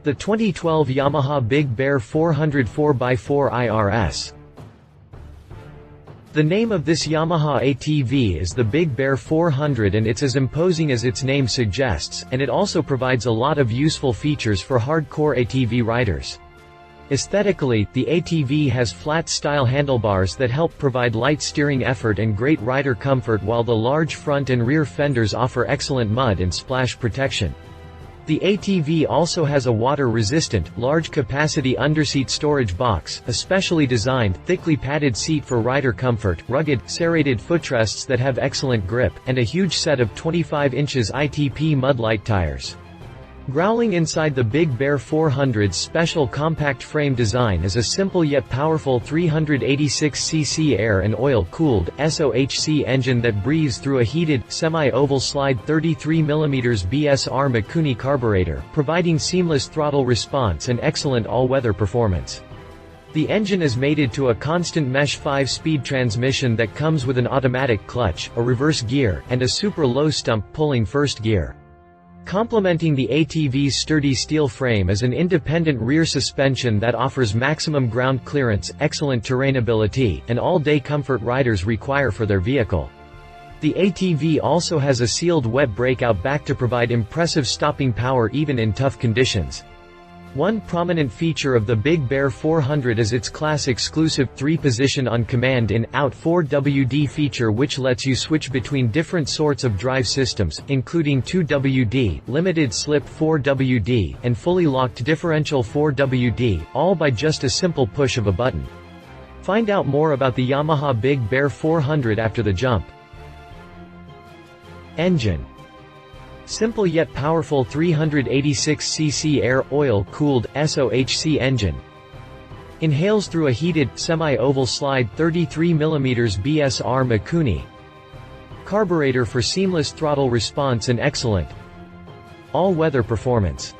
The 2012 Yamaha Big Bear 400 4x4 IRS. The name of this Yamaha ATV is the Big Bear 400, and it's as imposing as its name suggests, and it also provides a lot of useful features for hardcore ATV riders. Aesthetically, the ATV has flat-style handlebars that help provide light steering effort and great rider comfort, while the large front and rear fenders offer excellent mud and splash protection. The ATV also has a water-resistant, large-capacity underseat storage box, a specially designed, thickly padded seat for rider comfort, rugged, serrated footrests that have excellent grip, and a huge set of 25 inches ITP Mud Lite tires. Growling inside the Big Bear 400's special compact frame design is a simple yet powerful 386cc air and oil-cooled SOHC engine that breathes through a heated, semi-oval slide 33mm BSR Mikuni carburetor, providing seamless throttle response and excellent all-weather performance. The engine is mated to a constant mesh 5-speed transmission that comes with an automatic clutch, a reverse gear, and a super-low stump-pulling first gear. Complementing the ATV's sturdy steel frame is an independent rear suspension that offers maximum ground clearance, excellent terrainability, and all-day comfort riders require for their vehicle. The ATV also has a sealed wet breakout back to provide impressive stopping power even in tough conditions. One prominent feature of the Big Bear 400 is its class-exclusive 3-position on-command in-out 4WD feature, which lets you switch between different sorts of drive systems, including 2WD, limited slip 4WD, and fully locked differential 4WD, all by just a simple push of a button. Find out more about the Yamaha Big Bear 400 after the jump. Engine. Simple yet powerful 386cc air, oil-cooled, SOHC engine. Inhales through a heated, semi-oval slide 33mm BSR Mikuni. Carburetor for seamless throttle response and excellent all-weather performance.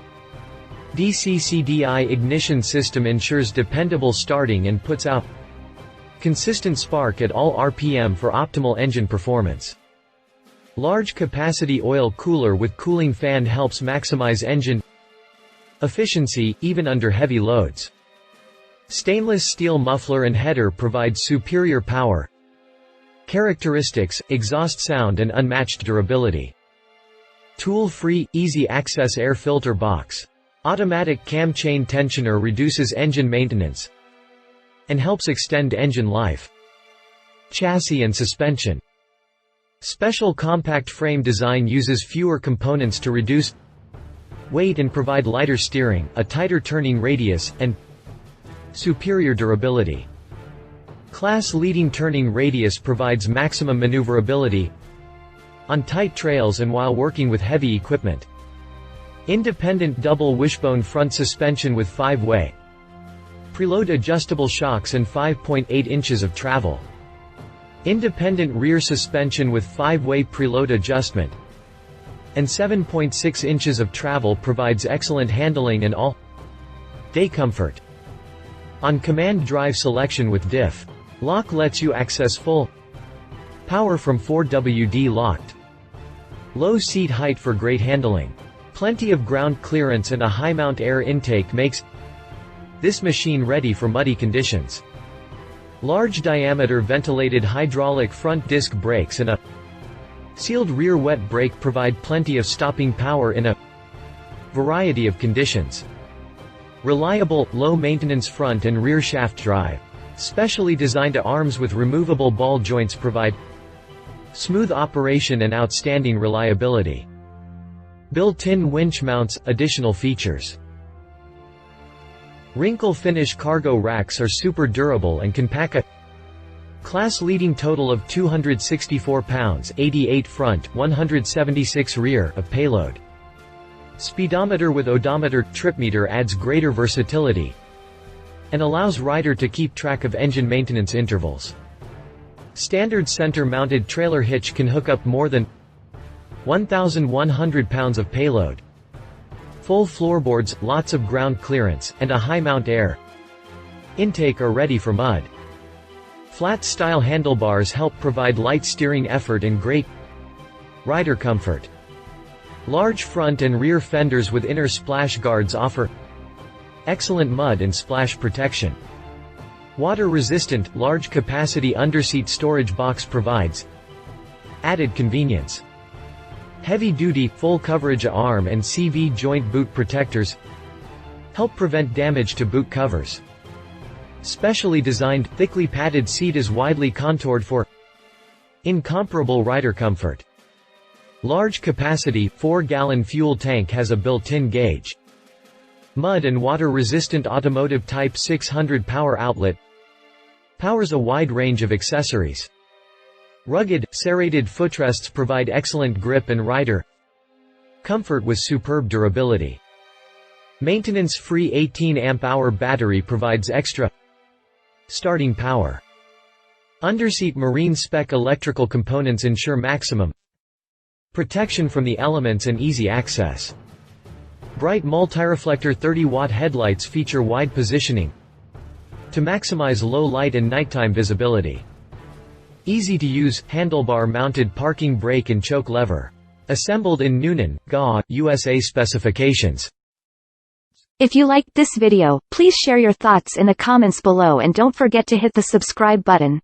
DC-CDI ignition system ensures dependable starting and puts out consistent spark at all RPM for optimal engine performance. Large capacity oil cooler with cooling fan helps maximize engine efficiency, even under heavy loads. Stainless steel muffler and header provide superior power characteristics, exhaust sound, and unmatched durability. Tool-free, easy-access air filter box. Automatic cam chain tensioner reduces engine maintenance and helps extend engine life. Chassis and suspension. Special compact frame design uses fewer components to reduce weight and provide lighter steering, a tighter turning radius, and superior durability. Class-leading turning radius provides maximum maneuverability on tight trails and while working with heavy equipment. Independent double wishbone front suspension with 5-way preload adjustable shocks and 5.8 inches of travel. Independent rear suspension with 5-way preload adjustment and 7.6 inches of travel provides excellent handling and all-day comfort. On-command drive selection with diff lock lets you access full power from 4WD locked. Low seat height for great handling. Plenty of ground clearance and a high-mount air intake makes this machine ready for muddy conditions. Large diameter ventilated hydraulic front disc brakes and a sealed rear wet brake provide plenty of stopping power in a variety of conditions. Reliable, low-maintenance front and rear shaft drive. Specially designed arms with removable ball joints provide smooth operation and outstanding reliability. Built-in winch mounts, additional features. Wrinkle finish cargo racks are super durable and can pack a class-leading total of 264 pounds, 88 front, 176 rear of payload. Speedometer with odometer tripmeter adds greater versatility and allows rider to keep track of engine maintenance intervals. Standard center-mounted trailer hitch can hook up more than 1,100 pounds of payload. Full floorboards, lots of ground clearance, and a high-mount air intake are ready for mud. Flat-style handlebars help provide light steering effort and great rider comfort. Large front and rear fenders with inner splash guards offer Excellent mud and splash protection. Water-resistant, large-capacity underseat storage box provides added convenience. Heavy-duty, full-coverage arm and CV joint boot protectors help prevent damage to boot covers. Specially designed, thickly padded seat is widely contoured for incomparable rider comfort. Large capacity, 4-gallon fuel tank has a built-in gauge. Mud and water-resistant automotive Type 600 power outlet powers a wide range of accessories. Rugged, serrated footrests provide excellent grip and rider comfort with superb durability. Maintenance-free 18 amp-hour battery provides extra starting power. Underseat marine spec electrical components ensure maximum protection from the elements and easy access. Bright multi-reflector 30-watt headlights feature wide positioning to maximize low light and nighttime visibility. Easy-to-use, handlebar-mounted parking brake and choke lever. Assembled in Newnan, GA, USA specifications. If you liked this video, please share your thoughts in the comments below and don't forget to hit the subscribe button.